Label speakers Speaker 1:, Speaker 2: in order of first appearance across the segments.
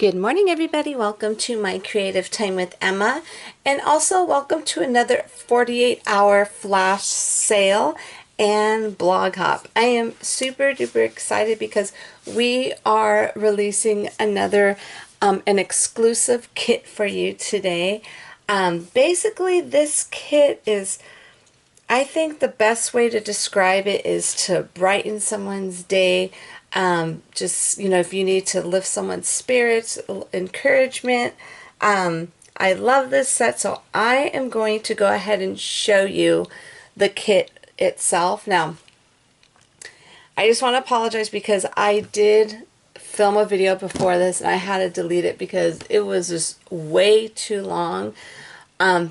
Speaker 1: Good morning, everybody. Welcome to my Creative Time with Emma, and also welcome to another 48-hour flash sale and blog hop. I am super duper excited because we are releasing another an exclusive kit for you today. Basically, this kit is, I think the best way to describe it is to brighten someone's day. Just, if you need to lift someone's spirits, encouragement. I love this set, so I am going to go ahead and show you the kit itself. Now, I just want to apologize because I did film a video before this and I had to delete it because it was just way too long.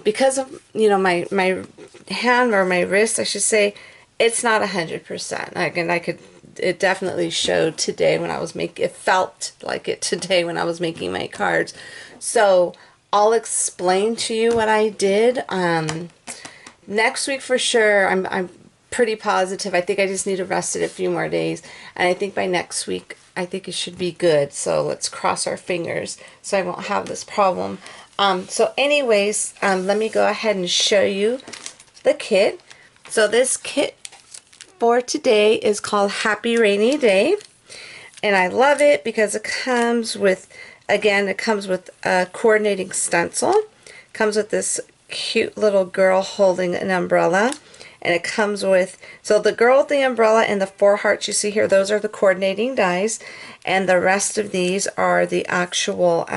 Speaker 1: Because of, my hand, or my wrist, I should say, it's not 100%. It definitely showed today when I was it felt like it today when I was making my cards. So I'll explain to you what I did. Next week for sure, I'm pretty positive. I think I just need to rest it a few more days. And I think by next week, I think it should be good. So let's cross our fingers so I won't have this problem. So anyways, let me go ahead and show you the kit. So this kit for today is called Happy Rainy Day, and I love it because it comes with, again, a coordinating stencil. It comes with this cute little girl holding an umbrella, and it comes with, so the girl with the umbrella and the 4 hearts you see here, those are the coordinating dies, and the rest of these are the actual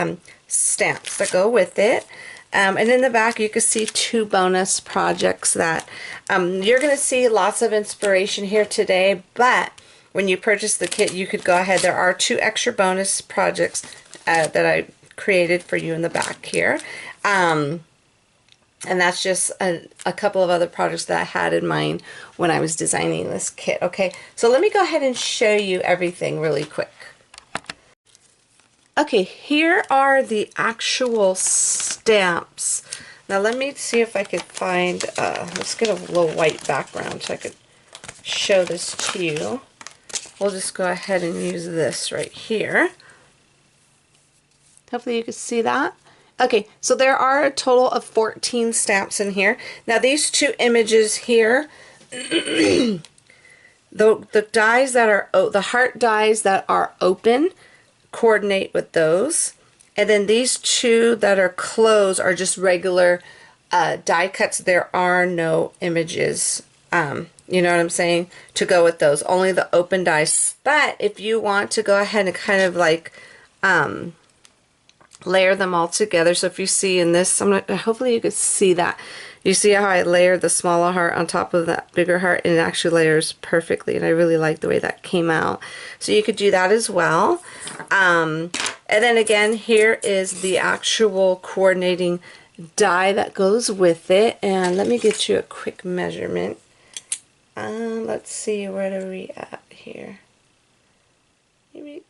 Speaker 1: stamps that go with it. And in the back you can see 2 bonus projects that you're going to see lots of inspiration here today, but when you purchase the kit you could go ahead. There are 2 extra bonus projects that I created for you in the back here. And that's just a couple of other projects that I had in mind when I was designing this kit. Okay, so let me go ahead and show you everything really quick. Okay, here are the actual stamps. Now let me see if I could find, let's get a little white background so I could show this to you. We'll just go ahead and use this right here. Hopefully you can see that. Okay, so there are a total of 14 stamps in here. Now these 2 images here, the dies that are, the heart dies that are open, coordinate with those, and then these 2 that are closed are just regular die cuts. There are no images, you know what I'm saying, to go with those, only the open dies. But if you want to go ahead and kind of like layer them all together, so if you see in this, hopefully you could see that. You see how I layered the smaller heart on top of that bigger heart, and it actually layers perfectly, and I really like the way that came out. So you could do that as well. And then again, here is the actual coordinating die that goes with it. And let me get you a quick measurement. Let's see, where are we at here? Maybe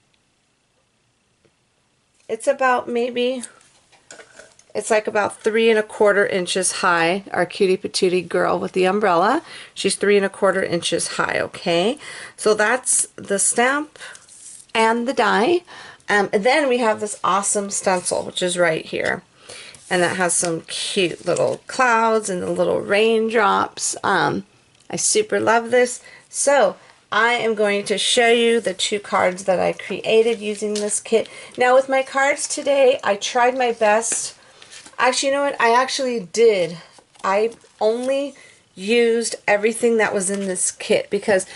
Speaker 1: it's about it's like about 3 1/4 inches high. Our cutie patootie girl with the umbrella, she's 3 1/4 inches high. Okay, so that's the stamp and the die. And then we have this awesome stencil, which is right here, and that has some cute little clouds and the little raindrops. I super love this. So I am going to show you the 2 cards that I created using this kit. Now with my cards today, I tried my best. Actually, you know what? I actually did. I only used everything that was in this kit because,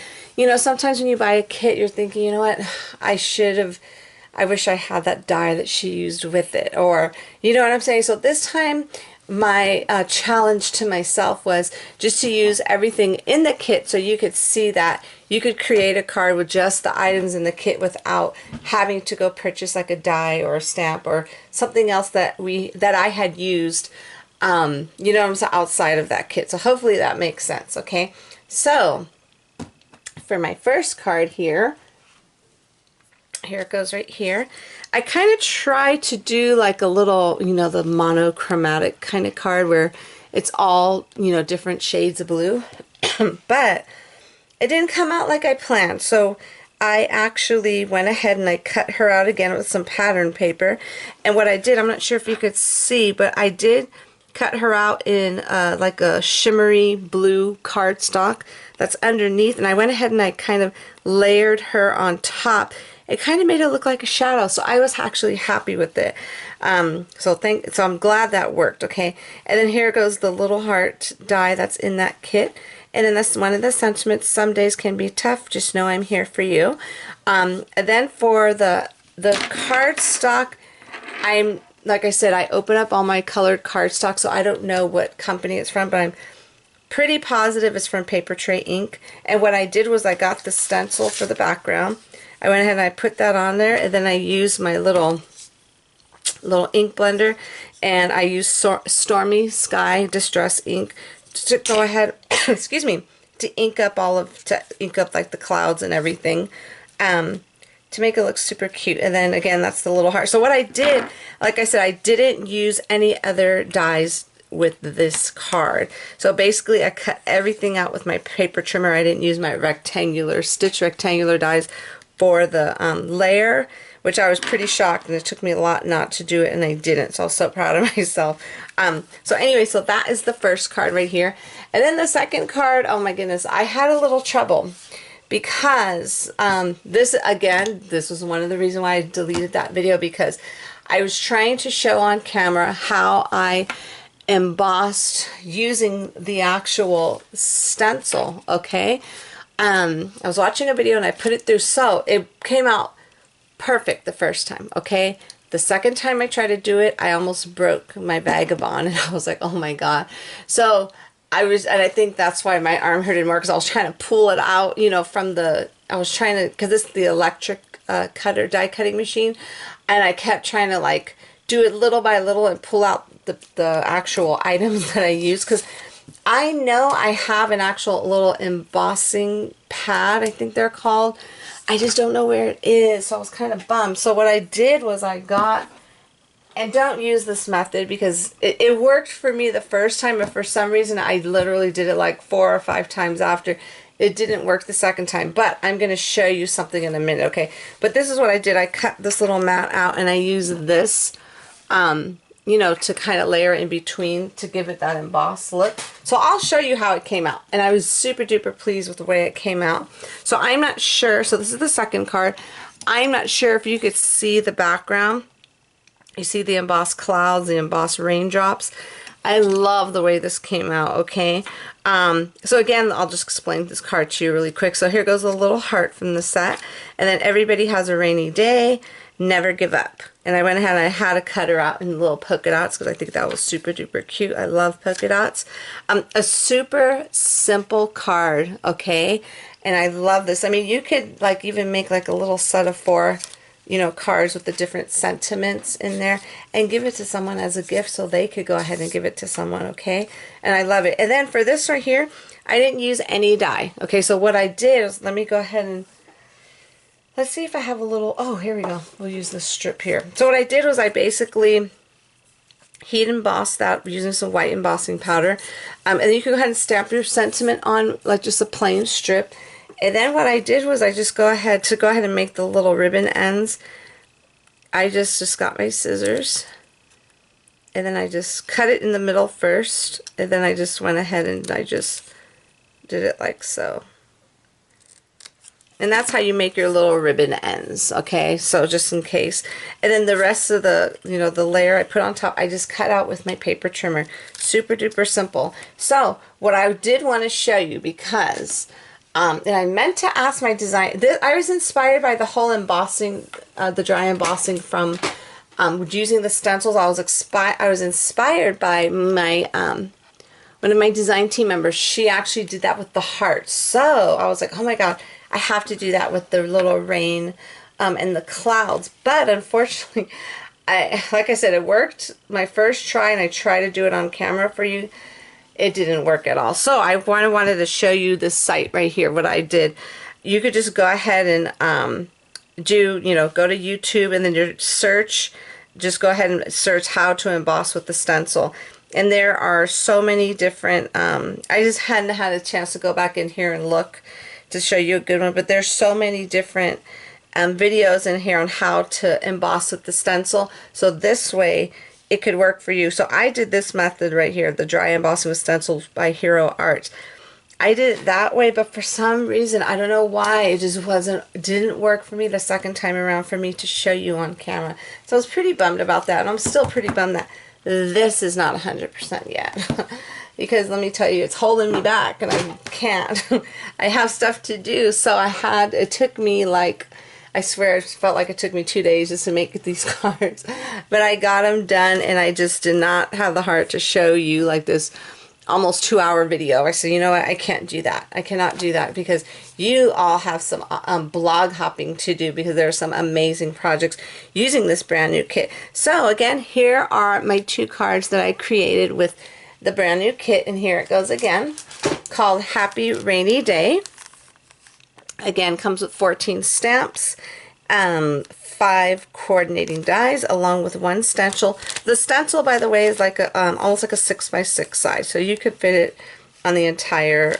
Speaker 1: sometimes when you buy a kit, you're thinking, you know what? I wish I had that die that she used with it, or, you know what I'm saying? So this time, my challenge to myself was just to use everything in the kit so you could see that you could create a card with just the items in the kit without having to go purchase like a die or a stamp or something else that I had used, outside of that kit. So hopefully that makes sense. Okay, so for my first card here it goes right here. I kind of try to do like a little, the monochromatic kind of card where it's all, different shades of blue. But it didn't come out like I planned. So I actually went ahead and I cut her out again with some pattern paper. And what I did, I'm not sure if you could see, but I did cut her out in like a shimmery blue cardstock that's underneath, and I went ahead and I kind of layered her on top. It kind of made it look like a shadow, so I was actually happy with it. So I'm glad that worked. Okay, and then here goes the little heart die that's in that kit. And then that's one of the sentiments: some days can be tough, just know I'm here for you. And then for the cardstock, like I said, I open up all my colored cardstock, so I don't know what company it's from, but I'm pretty positive it's from Paper Tray Ink. And what I did was I got the stencil for the background. I went ahead and I put that on there, and then I used my little ink blender, and I used Stormy Sky Distress ink to go ahead, excuse me, to ink up like the clouds and everything, to make it look super cute. And then again, that's the little heart. So what I did, like I said, I didn't use any other dies with this card. So basically I cut everything out with my paper trimmer. I didn't use my stitch rectangular dies for the layer, which I was pretty shocked, and it took me a lot not to do it, and I didn't, so I was so proud of myself. So anyway, so that is the first card right here. And then the second card, oh my goodness, I had a little trouble because this was one of the reasons why I deleted that video, because I was trying to show on camera how I embossed using the actual stencil. Okay, I was watching a video and I put it through, so it came out perfect the first time. Okay, the second time I tried to do it, I almost broke my Vagabond, and I was like, oh my god. So and I think that's why my arm hurted more, because I was trying to pull it out, you know, because it's the electric die cutting machine, and I kept trying to like do it little by little and pull out the actual items that I use, because I know I have an actual little embossing pad, I think they're called. I just don't know where it is, so I was kind of bummed. So what I did was I got, and don't use this method because it worked for me the first time, but for some reason I literally did it like 4 or 5 times after. It didn't work the second time, but I'm going to show you something in a minute, okay? But this is what I did. I cut this little mat out, and I used this, you know, to kind of layer in between to give it that embossed look. So I'll show you how it came out, and I was super duper pleased with the way it came out. So I'm not sure, so this is the second card. I'm not sure if you could see the background. You see the embossed clouds, the embossed raindrops. I love the way this came out, okay? So again, I'll just explain this card to you really quick. So here goes a little heart from the set, and then everybody has a rainy day, never give up. And I went ahead and I had to cut her out in little polka dots because I think that was super duper cute. I love polka dots. A super simple card, okay? And I love this. I mean, you could like even make like a little set of 4, you know, cards with the different sentiments in there and give it to someone as a gift so they could go ahead and give it to someone, okay? And I love it. And then for this right here, I didn't use any die. Okay, so what I did is, let me go ahead and, let's see if I have a little, oh, here we go. We'll use this strip here. So what I did was I basically heat embossed that using some white embossing powder. And then you can go ahead and stamp your sentiment on like just a plain strip. And then what I did was I just go ahead and make the little ribbon ends. I just got my scissors, and then I just cut it in the middle first, and then I just went ahead and I just did it like so. And that's how you make your little ribbon ends, okay? So just in case. And then the rest of the, you know, the layer I put on top, I just cut out with my paper trimmer. Super duper simple. So what I did want to show you, because and I meant to ask my design. I was inspired by the whole embossing, the dry embossing from using the stencils. I was inspired by my one of my design team members. She actually did that with the heart. So I was like, oh my god, I have to do that with the little rain and the clouds. But unfortunately, like I said, it worked my first try, and I tried to do it on camera for you. It didn't work at all. So I wanted to show you this site right here, what I did. You could just go ahead and go to YouTube, and then your search, just go ahead and search how to emboss with the stencil. And there are so many different, I just hadn't had a chance to go back in here and look to show you a good one, but there's so many different videos in here on how to emboss with the stencil, so this way it could work for you. So I did this method right here, the dry embossing with stencils by Hero Art. I did it that way, but for some reason, I don't know why, it just didn't work for me the second time around for me to show you on camera. So I was pretty bummed about that, and I'm still pretty bummed that this is not 100% yet. Because let me tell you, it's holding me back, and I can't. I have stuff to do, so it took me like, I swear it felt like it took me 2 days just to make these cards. But I got them done, and I just did not have the heart to show you like this almost 2-hour video. I said, you know what, I can't do that. I cannot do that because you all have some blog hopping to do, because there are some amazing projects using this brand new kit. So again, here are my 2 cards that I created with the brand new kit, and here it goes again, called Happy Rainy Day. Again, comes with 14 stamps, 5 coordinating dies, along with 1 stencil. The stencil, by the way, is like a almost like a 6x6 size, so you could fit it on the entire,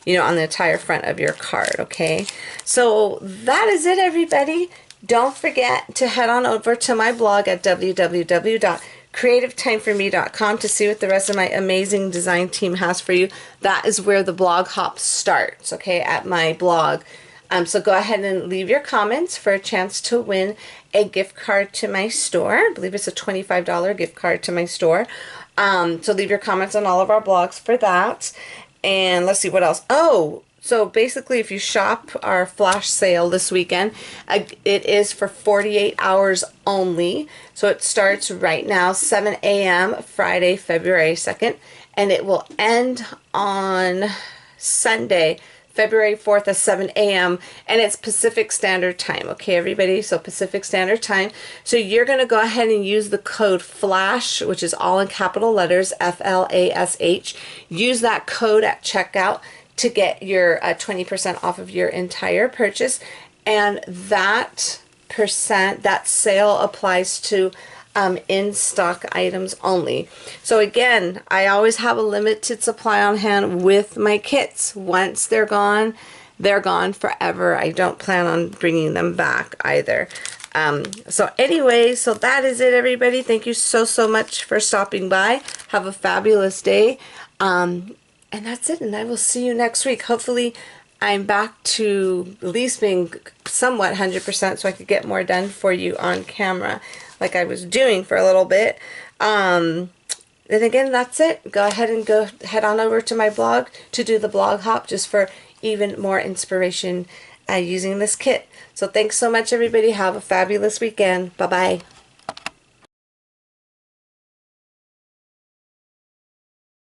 Speaker 1: you know, on the entire front of your card. Okay, so that is it, everybody. Don't forget to head on over to my blog at www.creativeTimeForMe.com to see what the rest of my amazing design team has for you. That is where the blog hop starts, okay, at my blog. So go ahead and leave your comments for a chance to win a gift card to my store. I believe it's a $25 gift card to my store. So leave your comments on all of our blogs for that. And let's see what else. Oh, so basically if you shop our flash sale this weekend, it is for 48 hours only. So it starts right now, 7 a.m. Friday, February 2nd, and it will end on Sunday, February 4th at 7 a.m. and it's Pacific Standard Time. Okay, everybody, so Pacific Standard Time. So you're going to go ahead and use the code FLASH, which is all in capital letters, FLASH. Use that code at checkout to get your 20% off of your entire purchase, and that sale applies to in-stock items only. So again, I always have a limited supply on hand with my kits. Once they're gone forever. I don't plan on bringing them back either. So anyway, so that is it, everybody. Thank you so much for stopping by. Have a fabulous day. And that's it, and I will see you next week. Hopefully I'm back to at least being somewhat 100% so I could get more done for you on camera like I was doing for a little bit. Then again, that's it. Go ahead and head on over to my blog to do the blog hop just for even more inspiration using this kit. So thanks so much, everybody. Have a fabulous weekend. Bye-bye.